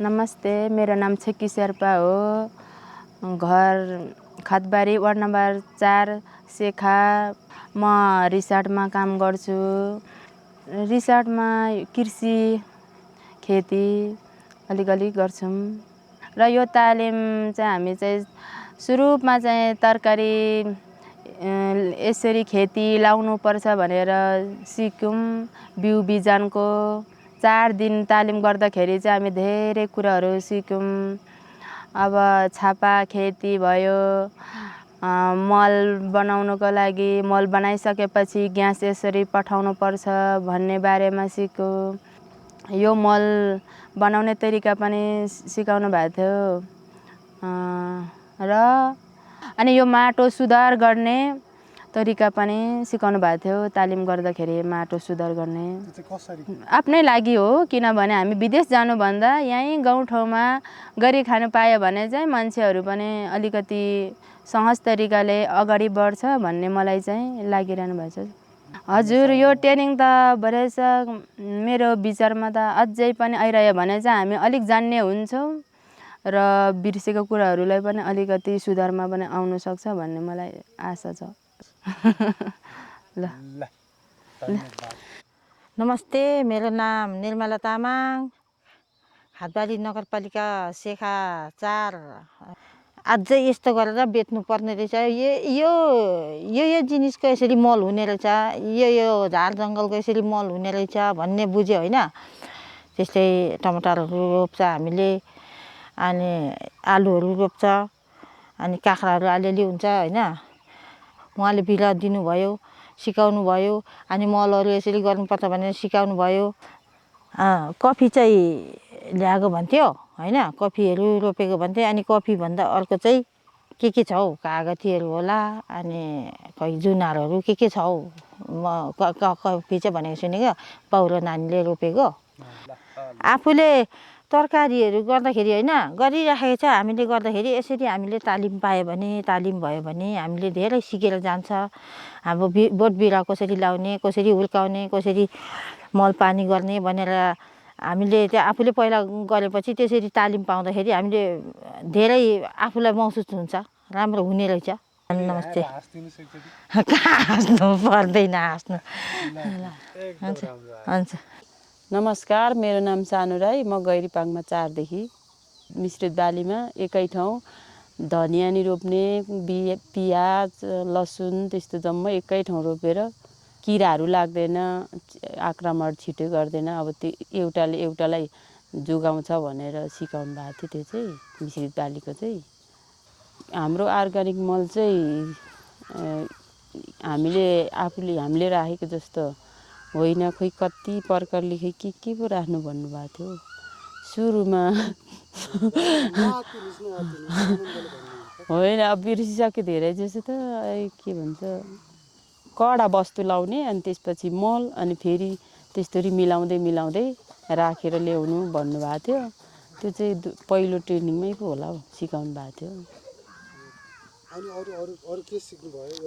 नमस्ते, मेरो नाम छेकी शेर्पा हो। घर खतबारी वार्ड नम्बर 4 सेखा। म रिसोर्टमा काम गर्छु। रिसोर्टमा कृषि खेती अलिअलि गर्छौँ र यो तालिम चाहिँ हामी चाहिँ सुरुमा चाहिँ तरकारी यसरी खेती लाउनुपर्छ भनेर सिक्यौँ। बिउ बिजनको 4 दिन तालिम गर्दाखेरि चाहिँ हामी धेरै कुराहरू सिक्यौँ। अब छापा खेती भयो, मल बनाउनको लागि मल बनाइसकेपछि ग्यास यसरी पठाउनु पर्छ भन्ने बारेमा सिक्यौँ। यो मल बनाउने तरिका पनि सिकाउनु भएको थियो र अनि यो माटो सुधार गर्ने तरिका पनि सिकाउनु भएको थियो। तालिम गर्दाखेरि माटो सुधार गर्ने आफ्नै लागि हो, किनभने हामी विदेश जानुभन्दा यहीँ गाउँठाउँमा गरी खानु पायो भने चाहिँ मान्छेहरू पनि अलिकति सहज तरिकाले अगाडि बढ्छ भन्ने मलाई चाहिँ लागिरहनु भएको छ। हजुर, यो ट्रेनिङ त भरेछ मेरो विचारमा त अझै पनि आइरह्यो भने चाहिँ हामी अलिक जान्ने हुन्छौँ र बिर्सेको कुराहरूलाई पनि अलिकति सुधारमा पनि आउन सक्छ भन्ने मलाई आशा छ। ल नमस्ते, मेरो नाम निर्मला तामाङ, हातबारी नगरपालिका सेखा 4। अझै यस्तो गरेर बेच्नुपर्ने रहेछ। यो जिनिसको यसरी मल हुने रहेछ, यो झार जङ्गलको यसरी मल हुने रहेछ भन्ने बुझ्यो होइन। त्यस्तै टमाटरहरू रोप्छ हामीले, अनि आलुहरू रोप्छ, अनि काँक्राहरू अलिअलि हुन्छ होइन। उहाँले बिरुवा दिनुभयो, सिकाउनु भयो, अनि मलहरू यसरी गर्नुपर्छ भनेर सिकाउनु भयो। कफी चाहिँ ल्याएको भन्थ्यो होइन, कफीहरू रोपेको भन्थे। अनि कफीभन्दा अर्को चाहिँ के छ हौ, कागतीहरू होला, अनि खै जुनारहरू के छ हौ। म कफी चाहिँ भनेको सुनेको, पाउरो नानीले रोपेको। आफूले तरकारीहरू गर्दाखेरि होइन गरिराखेको छ। हामीले गर्दाखेरि यसरी हामीले तालिम पायो भने, तालिम भयो भने हामीले धेरै सिकेर जान्छ। हाम्रो बोट बिरुवा कसरी लाउने, कसरी हुर्काउने, कसरी मल पानी गर्ने भनेर हामीले त्यो आफूले पहिला गरेपछि त्यसरी तालिम पाउँदाखेरि हामीले धेरै आफूलाई महसुस हुन्छ, राम्रो हुने रहेछ। नमस्ते। हाँस्नु पर्दैन, हाँस्नु हुन्छ। नमस्कार, मेरो नाम सानु राई। म गैरीपाङमा 4 देखि मिश्रित बालीमा एकै ठाउँ धनियाँ नि रोप्ने, पियाज लसुन त्यस्तो जम्मै एकै ठाउँ रोपेर किराहरू लाग्दैन, आक्रमण छिटो गर्दैन। अब त्यो एउटाले एउटालाई जोगाउँछ भनेर सिकाउनु भएको थियो। त्यो चाहिँ मिश्रित बालीको चाहिँ हाम्रो अर्ग्यानिक मल चाहिँ हामीले राखेको जस्तो होइन। खोइ कति प्रकारले खै के पो राख्नु भन्नुभएको थियो सुरुमा। होइन, अब बिर्सिसक्यो धेरै जस्तो त। के भन्छ, कडा वस्तु लाउने, अनि त्यसपछि मल, अनि फेरि त्यस्तरी मिलाउँदै राखेर ल्याउनु भन्नुभएको थियो। त्यो चाहिँ पहिलो ट्रेनिङमै पो होला हौ सिकाउनु भएको थियो।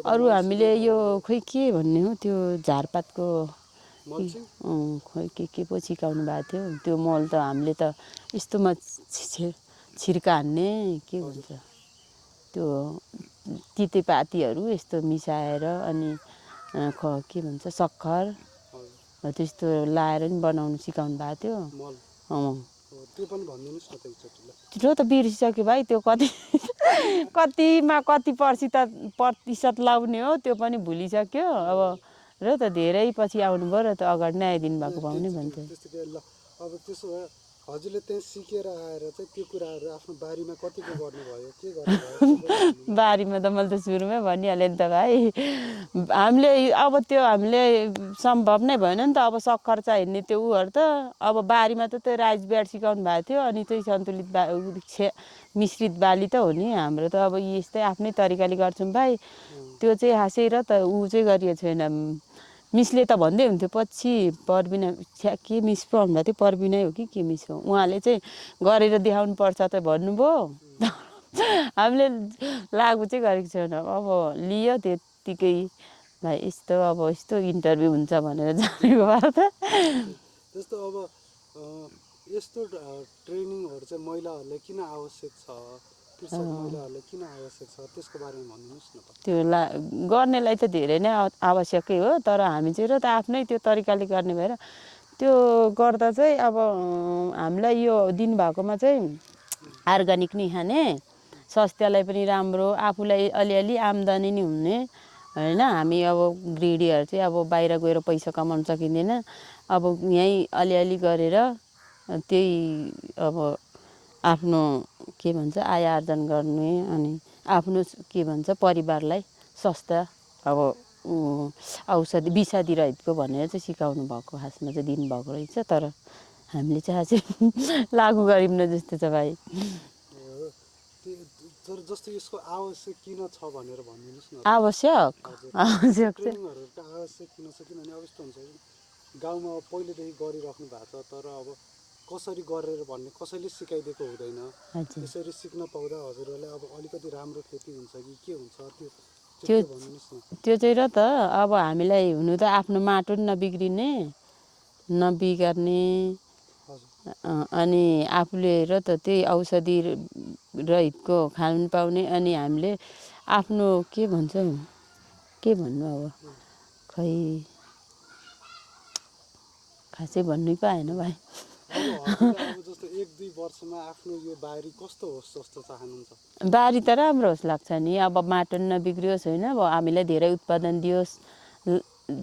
अरू हामीले यो खोइ के भन्ने हो, त्यो झारपातको खोइ के पो सिकाउनु भएको थियो। त्यो मल त हामीले त यस्तोमा छिर्का हान्ने के भन्छ, त्यो तितेपातीहरू यस्तो मिसाएर, अनि के भन्छ सक्खर त्यस्तो लाएर नि बनाउनु सिकाउनु भएको थियो। त्यो त बिर्सिसक्यो भाइ। त्यो कतिमा कति प्रतिशत लाउने हो त्यो पनि भुलिसक्यो। अब र त धेरै पछि आउनुभयो, र त अगाडि नै आइदिनु भएको भए पनि भन्थ्यो। अब त्यसो भए हजुरले त्यहाँ सिकेर आएर चाहिँ त्यो कुराहरू आफ्नो बारीमा कतिको गर्नुभयो, के गर्नुभयो? बारीमा त मैले त सुरुमै भनिहालेँ नि त भाइ। हामीले सम्भव नै भएन नि त। अब सक्खर चाहिने त्यो उहरू त अब बारीमा त त्यो राइस ब्याड सिकाउनु भएको थियो। अनि चाहिँ सन्तुलित मिश्रित बाली त हो नि हाम्रो त। अब यस्तै आफ्नै तरिकाले गर्छौँ भाइ। त्यो चाहिँ हाँसै र त ऊ चाहिँ गरिएको छैन। मिसले त भन्दै हुन्थ्यो पछि, पर्बिना के मिस पो भन्नुभएको थियो, पर्बिनै हो कि के मिस हो, उहाँले चाहिँ गरेर देखाउनु पर्छ त भन्नुभयो। हामीले लागु चाहिँ गरेको छैनौँ। अब लियो त्यत्तिकै भाइ। यस्तो इन्टरभ्यू हुन्छ भनेर जानेको भए त। जस्तो अब यस्तो ट्रेनिङहरू चाहिँ महिलाहरूले किन आवश्यक छ, कृषक महिलाहरूले किन आवश्यक छ, त्यसको बारेमा भनिदिनुहोस् न त। त्यो गर्नेलाई त धेरै नै आवश्यकै हो, तर हामी चाहिँ र त आफ्नै त्यो तरिकाले गर्ने भएर त्यो गर्दा चाहिँ अब हामीलाई यो दिनुभएकोमा चाहिँ अर्ग्यानिक नि खाने, स्वास्थ्यलाई पनि राम्रो, आफूलाई अलिअलि आम्दानी नि हुने होइन। हामी अब गृहिणीहरू चाहिँ अब बाहिर गएर पैसा कमाउन सकिँदैन, अब यहीँ अलिअलि गरेर त्यही अब आफ्नो के भन्छ आय आर्जन गर्ने, अनि आफ्नो के भन्छ परिवारलाई स्वास्थ्य अब औषधि विषादी रहितको भनेर चाहिँ सिकाउनु भएको, खासमा चाहिँ दिनुभएको रहेछ। तर हामीले चाहिँ अझै लागु गरिन्न जस्तो छ भाइ। तर जस्तो यसको आवश्यक किन छ भनेर भनिदिनुहोस् न। आवश्यक आवश्यक चाहिँ ट्रेनिङहरूको आवश्यक किन छ, किनभने अब यस्तो हुन्छ गाउँमा पहिलेदेखि गरिराख्नु भएको छ, तर अब कसरी गरेर भन्ने कसैले सिकाइदिएको हुँदैन। त्यसरी सिक्न पाउँदा हजुरहरूले अब अलिकति राम्रो खेती हुन्छ कि के हुन्छ त्यो भनिदिनुहोस् न। त्यो चाहिँ र त अब हामीलाई हुनु त आफ्नो माटो नि नबिग्रिने नबिगार्ने, अनि आफूले र त त्यही औषधि रहितको खानु पाउने, अनि हामीले आफ्नो के भन्छ के भन्नु अब खै खासै भन्नै पाएन भाइ। अब जस्तो 1-2 वर्षमा आफ्नो यो बारी कस्तो होस् जस्तो चाहनुहुन्छ? बारी त राम्रो होस् लाग्छ नि, अब माटो नि नबिग्रियोस् होइन, अब हामीलाई धेरै उत्पादन दियोस्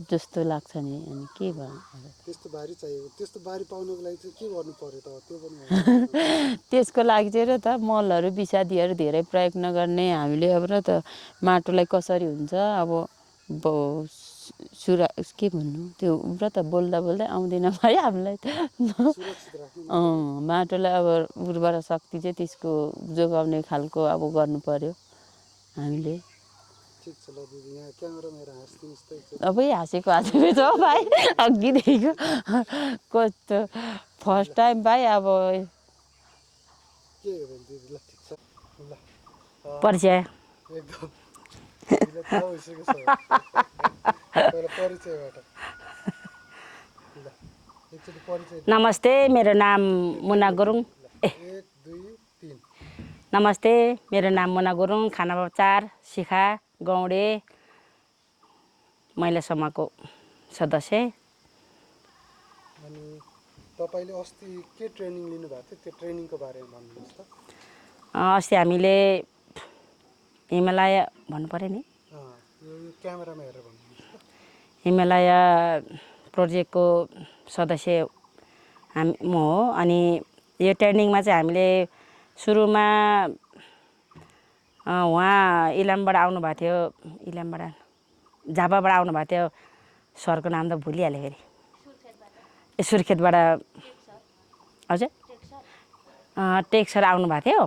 जस्तो लाग्छ नि। अनि के भन्नु त्यस्तो बारी चाहियो। त्यस्तो बारी पाउनको लागि चाहिँ के गर्नु पर्यो त, त्यो पनि त्यसको लागि चाहिँ र त मलहरू विषादीहरू धेरै प्रयोग नगर्ने, हामीले अब र त माटोलाई कसरी हुन्छ अब के भन्नु त्यो र त बोल्दा बोल्दै आउँदैन भाइ हामीलाई त। माटोलाई अब उर्वरा शक्ति चाहिँ त्यसको जोगाउने खालको अब गर्नु पर्यो हामीले। ठिक छ ल दिदी, यहाँ क्यामेरामा हाँस्दिनुहोस् त। अब हाँसेको छ भाइ अघिदेखिको कस्तो फर्स्ट टाइम भाइ। अब के हो दिदी, ल ठिक छ ल परिचय एकदम दिदीलाई थाहा भइसकेको छ पहिला परिचयबाट ल एकचोटि परिचय। नमस्ते, मेरो नाम मुना गुरुङ। 1 2 3। नमस्ते, मेरो नाम मुना गुरुङ, खाना बचार शिखा गौडे महिला समूहको सदस्य। अनि तपाईँले अस्ति के ट्रेनिङ लिनुभएको थियो, त्यो ट्रेनिङको बारेमा भन्नुहोस् त। अस्ति हामीले हिमालय भन्नु पऱ्यो नि, यो क्यामेरामा हेरेर भन्नुहोस् त। हिमालय प्रोजेक्टको सदस्य म हो। अनि यो ट्रेनिङमा चाहिँ हामीले सुरुमा उहाँ इलामबाट आउनुभएको थियो, इलामबाट झापाबाट आउनुभएको थियो, सरको नाम त भुलिहालेँ फेरि, सुर्खेतबाट हजुर टेक सर आउनुभएको थियो।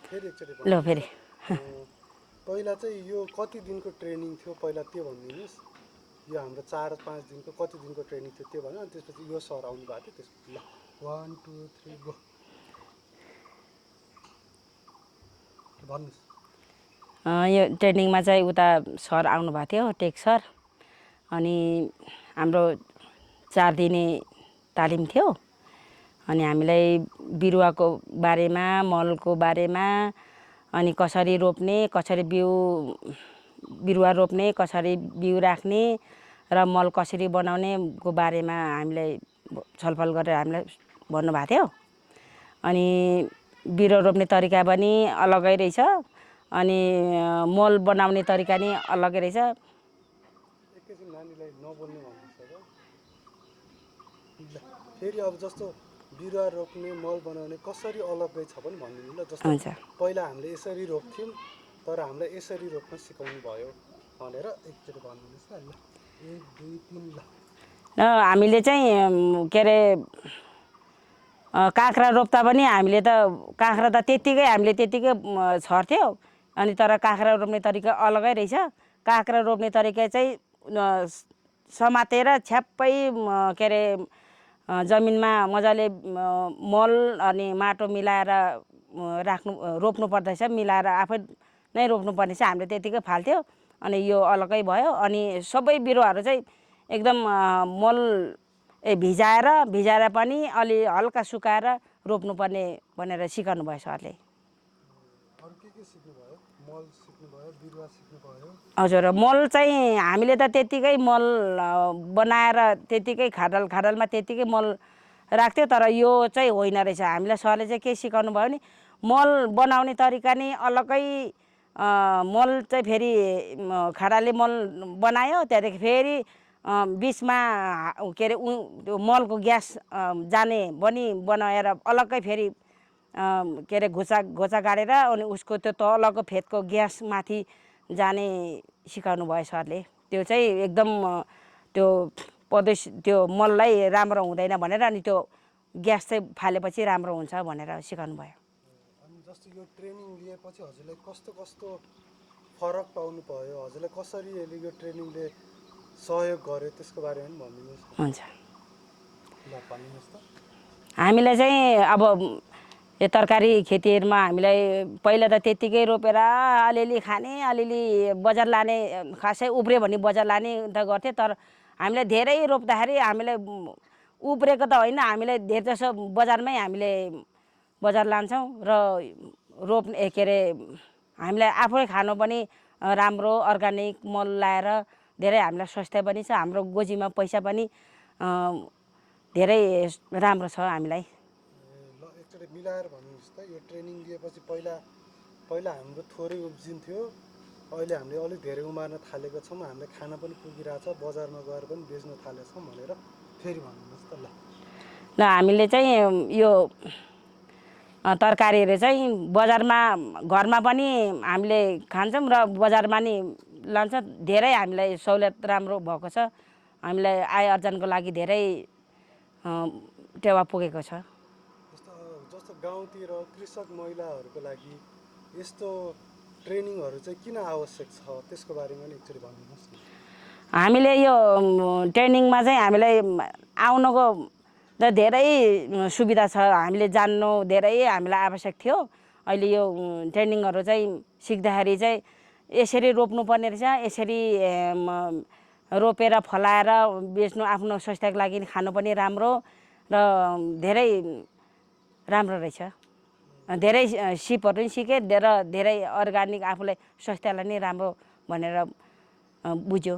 फेरि एकचोटि ल फेरि पहिला चाहिँ यो कति दिनको ट्रेनिङ थियो पहिला त्यो भनिदिनुहोस्। यो हाम्रो 4-5 दिनको कति दिनको ट्रेनिङ थियो त्यो भन्नु, अनि त्यसपछि यो सर आउनुभएको थियो त्यसपछि। ल 1 2 3 गो भन्नुहोस्। यो ट्रेनिङमा चाहिँ उता सर आउनुभएको थियो, टेक सर। अनि हाम्रो 4 दिने तालिम थियो। अनि हामीलाई बिरुवाको बारेमा, मलको बारेमा, अनि कसरी रोप्ने, कसरी बिरुवा रोप्ने, कसरी बिउ राख्ने र मल कसरी बनाउनेको बारेमा हामीलाई छलफल गरेर हामीलाई भन्नुभएको थियो। अनि बिरुवा रोप्ने तरिका पनि अलगै रहेछ, अनि मल बनाउने तरिका नि अलगै रहेछ। एकैछिन नानीलाई नबोल्नु भन्नुहोस् अब। फेरि अब जस्तो बिरुवा रोप्ने मल बनाउने कसरी अलग्गै छ पनि भनिदिनु ल। जस्तो पहिला हामीले यसरी रोप्थ्यौँ तर हामीलाई यसरी रोप्न सिकाउनु भयो भनेर एकचोटि भनिदिनुहोस् न। ल 1 2 3 ल। हामीले चाहिँ के अरे काँक्रा रोप्दा पनि हामीले त काँक्रा त हामीले त्यत्तिकै छर्थ्यौँ। अनि तर काँक्रा रोप्ने तरिका अलगै रहेछ। काँक्रा रोप्ने तरिका चाहिँ समातेर छ्याप्पै के अरे जमिनमा मजाले मल अनि माटो मिलाएर रोप्नु पर्दैछ, मिलाएर आफै नै रोप्नु पर्ने छ। हामीले त्यत्तिकै फाल्थ्यौँ। अनि यो अलगै भयो। अनि सबै बिरुवाहरू चाहिँ एकदम भिजाएर पनि अलि हल्का सुकाएर रोप्नुपर्ने भनेर सिकाउनु भयो सरले। अरू के सिक्नुभयो? मल सिक्नुभयो, बिरुवा सिक्नुभयो? हजुर, मल चाहिँ हामीले त त्यत्तिकै मल बनाएर त्यत्तिकै खाडलमा त्यत्तिकै मल राख्थ्यो, तर यो चाहिँ होइन रहेछ। हामीलाई सरले चाहिँ के सिकाउनु भयो भने मल बनाउने तरिका नै अलग्गै। मल चाहिँ फेरि खाडाले मल बनायो, त्यहाँदेखि फेरि बिचमा के अरे त्यो मलको ग्यास जाने पनि बनाएर अलग्गै फेरि के अरे घोचा गाडेर अनि उसको त्यो तलको फेदको ग्यास माथि जाने सिकाउनु भयो सरले। त्यो चाहिँ एकदम त्यो प्रदेश त्यो मललाई राम्रो हुँदैन भनेर अनि त्यो ग्यास चाहिँ फालेपछि राम्रो हुन्छ भनेर सिकाउनु भयो। अनि जस्तो यो ट्रेनिङ लिएपछि हजुरलाई कस्तो कस्तो फरक पाउनु भयो? हजुरलाई कसरी यो ट्रेनिङले सहयोग गर्यो त्यसको बारेमा पनि भनिदिनुहोस् न। हुन्छ, ल भनिदिनुहोस् त। हामीलाई चाहिँ अब यो तरकारी खेतीहरूमा हामीलाई पहिला त त्यत्तिकै रोपेर अलिअलि खाने, अलिअलि बजार लाने, खासै उब्रियो भने बजार लाने त गर्थ्यो। तर हामीलाई धेरै रोप्दाखेरि हामीलाई उब्रेको त होइन, हामीलाई धेरै जसो बजारमै हामीले बजार लान्छौँ र रोप्ने के अरे हामीलाई आफै खानु पनि राम्रो अर्ग्यानिक मल लाएर धेरै हामीलाई सस्ता पनि छ। हाम्रो गोजीमा पैसा पनि धेरै राम्रो छ हामीलाई। ल एकचोटि मिलाएर भन्नुहोस् त, यो ट्रेनिङ लिएपछि पहिला हाम्रो थोरै उब्जिन्थ्यो, अहिले हामीले अलिक धेरै उमार्न थालेको छौँ, हामीलाई खाना पनि पुगिरहेछ, बजारमा गएर पनि बेच्न थालेछौँ भनेर फेरि भन्नुहोस् त। ल हामीले चाहिँ यो तरकारीहरू चाहिँ बजारमा घरमा पनि हामीले खान्छौँ र बजारमा नि लान्छ। धेरै हामीलाई सहुलियत राम्रो भएको छ, हामीलाई आय आर्जनको लागि धेरै टेवा पुगेको छ। जस्तो गाउँतिर कृषक महिलाहरूको लागि यस्तो ट्रेनिङहरू चाहिँ किन आवश्यक छ त्यसको बारेमा नि एकचोटि भनिदिनुहोस् न। हामीले यो ट्रेनिङमा चाहिँ हामीलाई आउनको धेरै सुविधा छ, हामीले जान्नु धेरै हामीलाई आवश्यक थियो। अहिले यो ट्रेनिङहरू चाहिँ सिक्दाखेरि चाहिँ यसरी रोप्नुपर्ने रहेछ, यसरी रोपेर फलाएर बेच्नु आफ्नो स्वास्थ्यको लागि खानु पनि राम्रो र धेरै राम्रो रहेछ। धेरै सिपहरू पनि सिकेँ र धेरै अर्ग्यानिक आफूलाई स्वास्थ्यलाई नै राम्रो भनेर बुझ्यो।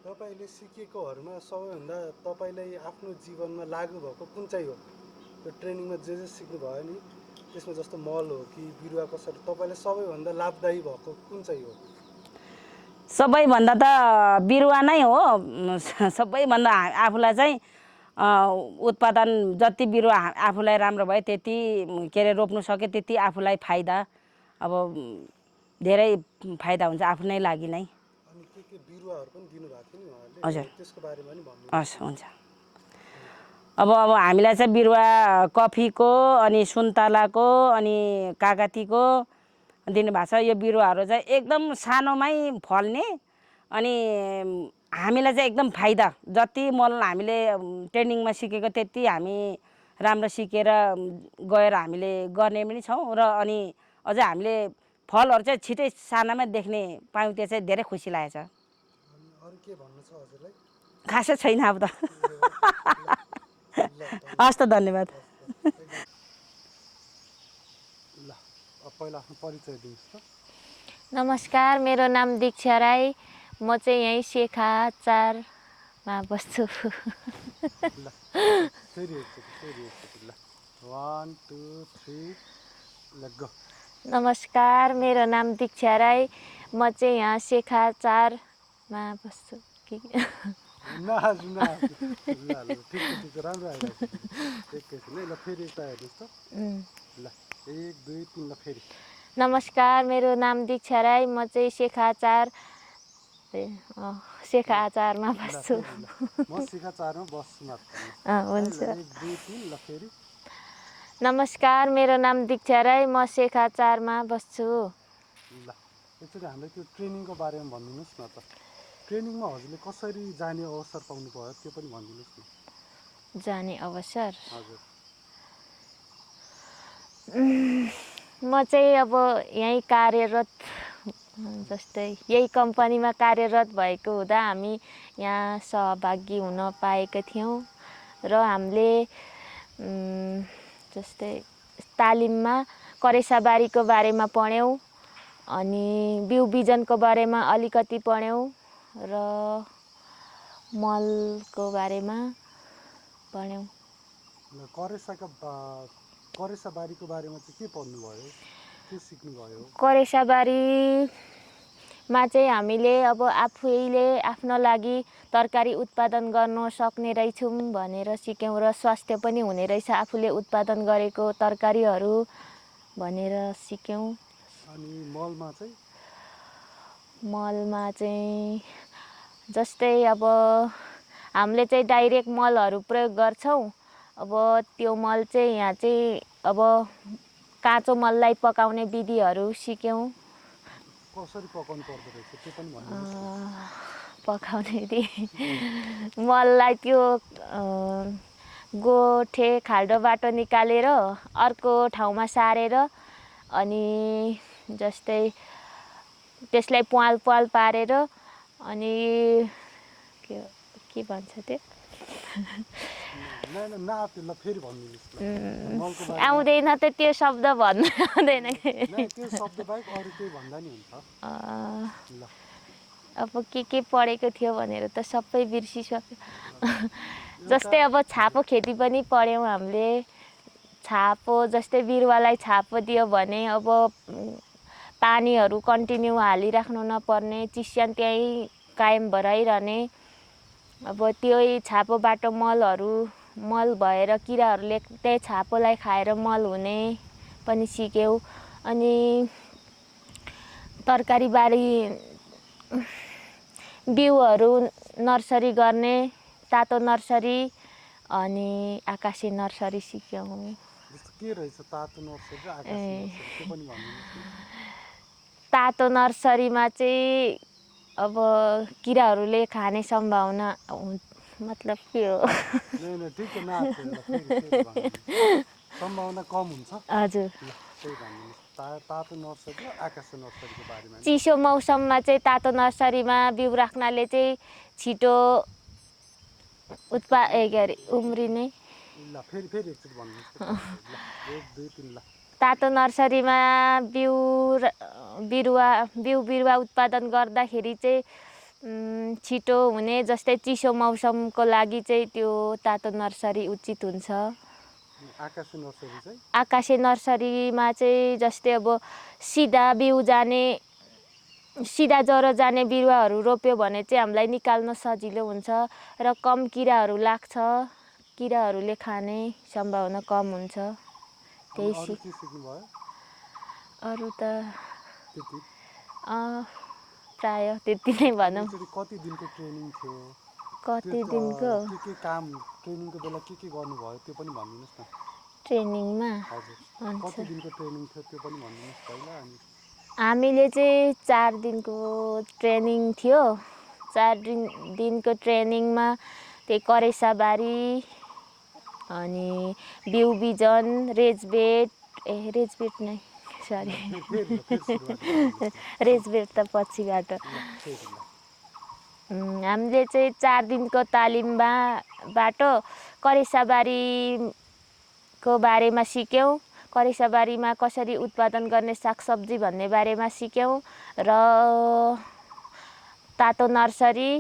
तपाईँले सिकेकोहरूमा सबैभन्दा तपाईँलाई आफ्नो जीवनमा लागु भएको कुन चाहिँ हो? यो ट्रेनिङमा जे सिक्नुभयो नि त्यसमा जस्तो मल हो कि बिरुवा कसरी तपाईँलाई सबैभन्दा लाभदायी भएको कुन चाहिँ हो? सबैभन्दा त बिरुवा नै हो। सबैभन्दा आफूलाई चाहिँ उत्पादन जति बिरुवा आफूलाई राम्रो भयो त्यति के अरे रोप्नु सक्यो त्यति आफूलाई फाइदा, अब धेरै फाइदा हुन्छ आफ्नो नै लागि नै। अनि के बिरुवाहरू पनि दिनुभएको थियो नि उहाँहरूले? हजुर, त्यसको बारेमा नि भन्नु। हस् हुन्छ। अब हामीलाई चाहिँ बिरुवा कफीको अनि सुन्तलाको अनि कागतीको दिनुभएको छ। यो बिरुवाहरू चाहिँ एकदम सानोमै फल्ने अनि हामीलाई चाहिँ एकदम फाइदा। जति मल हामीले ट्रेनिङमा सिकेको त्यति हामी राम्रो सिकेर गएर हामीले गर्ने पनि छौँ र अनि अझै हामीले फलहरू चाहिँ छिटै सानामै देख्ने पायौँ, त्यो चाहिँ धेरै खुसी लागेको छ। अरू के भन्नु छ हजुरलाई? खासै छैन अब त। हस् त, धन्यवाद। ल अब पहिला आफ्नो परिचय दिनुहोस् त। नमस्कार, मेरो नाम दीक्षा राई, म चाहिँ यहीँ शेखा 4मा बस्छु। ल फेरि एकचोटि ल 1 2 3 ल गो। नमस्कार, मेरो नाम दीक्षा राई, म चाहिँ यहाँ शेखा 4मा बस्छु। ल ठिक राम्रो आइरहेको छ एकैछिन है। ल फेरि यता हेर्नुहोस् त। ल 1 2 3 ल फेरि। नमस्कार, मेरो नाम दीक्षा राई, म चाहिँ शेखा 4मा बस्छु। म शेखा 4मा बस्छु मात्र। हुन्छ। 1 2 3 ल फेरि। नमस्कार, मेरो नाम दीक्षा राई, म शेखा 4मा बस्छु। ल एकचोटि हामीलाई त्यो ट्रेनिङको बारेमा भनिदिनुहोस् न त। ट्रेनिङमा हजुरले कसरी जाने अवसर पाउनु भयो त्यो पनि भनिदिनुहोस् न। जाने अवसर? हजुर। म चाहिँ अब यहीँ कार्यरत, जस्तै यही कम्पनीमा कार्यरत भएको हुँदा हामी यहाँ सहभागी हुन पाएका थियौँ र हामीले जस्तै तालिममा करेसाबारीको बारेमा पढ्यौँ, अनि बिउ बिजनको बारेमा अलिकति पढ्यौँ र मलको बारेमा पढ्यौँ। करेसाबारीको बारेमा चाहिँ के पढ्नुभयो, के सिक्नुभयो? करेसाबारीमा चाहिँ हामीले अब आफैले आफ्नो लागि तरकारी उत्पादन गर्न सक्ने रहेछौँ भनेर सिक्यौँ र स्वास्थ्य पनि हुने रहेछ आफूले उत्पादन गरेको तरकारीहरू भनेर सिक्यौँ। अनि मलमा चाहिँ जस्तै अब हामीले चाहिँ डाइरेक्ट मलहरू प्रयोग गर्छौँ। अब त्यो मल चाहिँ यहाँ चाहिँ अब काँचो मललाई पकाउने विधिहरू सिक्यौँ। कसरी पकाउनु पर्दो रहेछ त्यो पनि भन्नुहोस् न। पकाउने विधि मललाई त्यो गोठे खाल्डोबाट निकालेर अर्को ठाउँमा सारेर अनि जस्तै त्यसलाई प्वाल पारेर अनि के भन्छ त्यो फेरि भन्नुहोस् न। आउँदैन त त्यो शब्द भन्नु आउँदैन त्यो शब्द बाहेक अरू केही भन्दा नि हुन्छ। अब के पढेको थियो भनेर त सबै बिर्सिसक्यो। जस्तै अब छापो खेती पनि पढ्यौँ हामीले। छापो जस्तै बिरुवालाई छापो दियो भने अब पानीहरू कन्टिन्यू हालिराख्नु नपर्ने, चिस्यान त्यहीँ कायम भइरहने। अब त्यही छापोबाट मल भएर किराहरूले त्यही छापोलाई खाएर मल हुने पनि सिक्यौँ। अनि तरकारीबारी बिउहरू नर्सरी गर्ने, तातो नर्सरी अनि आकाशे नर्सरी सिक्यौँ। के रहेछ तातो नर्सरी र आकाशे नर्सरी त्यो पनि भन्नुहोस् न। तातो नर्सरीमा चाहिँ अब किराहरूले खाने सम्भावना मतलब के हो? सम्भावना कम हुन्छ। हजुर। त्यही भन्नुहोस्। तातो नर्सरी र आकाशे नर्सरीको बारेमा। चिसो मौसममा चाहिँ तातो नर्सरीमा बिउ राख्नाले चाहिँ छिटो उम्रिने। तातो नर्सरीमा बिउ बिरुवा उत्पादन गर्दाखेरि चाहिँ छिटो हुने, जस्तै चिसो मौसमको लागि चाहिँ त्यो तातो नर्सरी उचित हुन्छ। आकाशे नर्सरीमा चाहिँ जस्तै अब सिधा ज्वरो जाने बिरुवाहरू रोप्यो भने चाहिँ हामीलाई निकाल्न सजिलो हुन्छ र कम किराहरू लाग्छ, किराहरूले खाने सम्भावना कम हुन्छ। त्यही अरू त प्राय त्यति नै भनौँ। कति दिनको ट्रेनिङ थियो? कति दिनको के काम ट्रेनिङको बेला के गर्नुभयो त्यो पनि भन्नुहोस् न। ट्रेनिङमा कति दिनको ट्रेनिङ थियो त्यो पनि भन्नुहोस् पहिला। अनि हामीले चाहिँ 4 दिनको ट्रेनिङ थियो। 4 दिनको ट्रेनिङमा त्यही करेसाबारी अनि बिउ बिजन, रेजबेड नै सरी रेजबेड त पछिबाट। हामीले चाहिँ 4 दिनको तालिमबाट करेसाबारीको बारेमा सिक्यौँ। करेसाबारीमा कसरी उत्पादन गर्ने सागसब्जी भन्ने बारेमा सिक्यौँ र तातो नर्सरी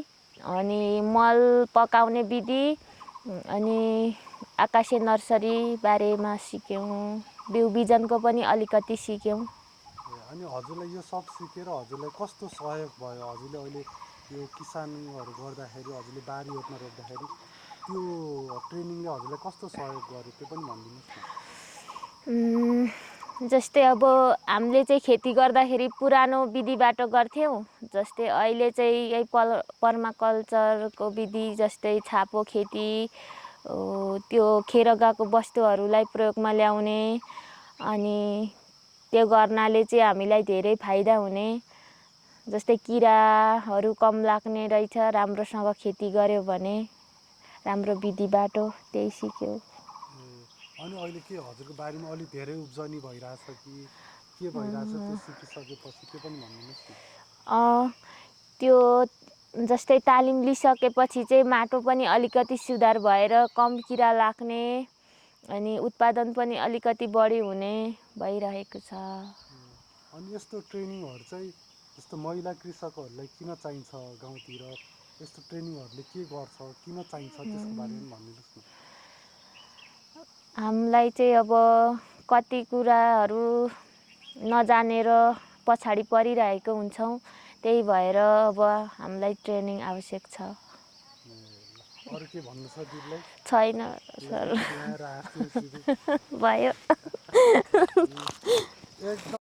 अनि मल पकाउने विधि अनि आकाशे नर्सरी बारेमा सिक्यौँ। बिउ बिजनको पनि अलिकति सिक्यौँ। अनि हजुरलाई यो सब सिकेर हजुरलाई कस्तो सहयोग भयो? हजुरले अहिले यो किसानहरू गर्दाखेरि, हजुरले बारी रोप्न रोप्दाखेरि त्यो ट्रेनिङले हजुरलाई कस्तो सहयोग गर्यो त्यो पनि भनिदिनुहोस् न। जस्तै अब हामीले चाहिँ खेती गर्दाखेरि पुरानो विधिबाट गर्थ्यौँ। जस्तै अहिले चाहिँ यही पर्माकल्चरको विधि, जस्तै छापो खेती, त्यो खेर गएको वस्तुहरूलाई प्रयोगमा ल्याउने, अनि त्यो गर्नाले चाहिँ हामीलाई धेरै फाइदा हुने। जस्तै किराहरू कम लाग्ने रहेछ राम्रोसँग खेती गर्यो भने, राम्रो विधिबाट। त्यही सिक्यो। अनि अहिले के हजुरको बारीमा अलि धेरै उब्जनी भइरहेछ कि के भइरहेछ त्यो सिकिसकेपछि त्यो पनि भनिदिनुहोस् न। त्यो जस्तै तालिम लिइसकेपछि चाहिँ माटो पनि अलिकति सुधार भएर कम किरा लाग्ने अनि उत्पादन पनि अलिकति बढी हुने भइरहेको छ। अनि यस्तो ट्रेनिङहरू चाहिँ जस्तो महिला कृषकहरूलाई किन चाहिन्छ गाउँतिर, यस्तो ट्रेनिङहरूले के गर्छ, किन चाहिन्छ त्यसको बारेमा भनिदिनुहोस् न। हामीलाई चाहिँ अब कति कुराहरू नजानेर पछाडि परिरहेको हुन्छौँ, त्यही भएर अब हामीलाई ट्रेनिङ आवश्यक छ। अरू के भन्नु छ दिदीलाई? छैन सर, यहाँ राख्छु भयो। एकदम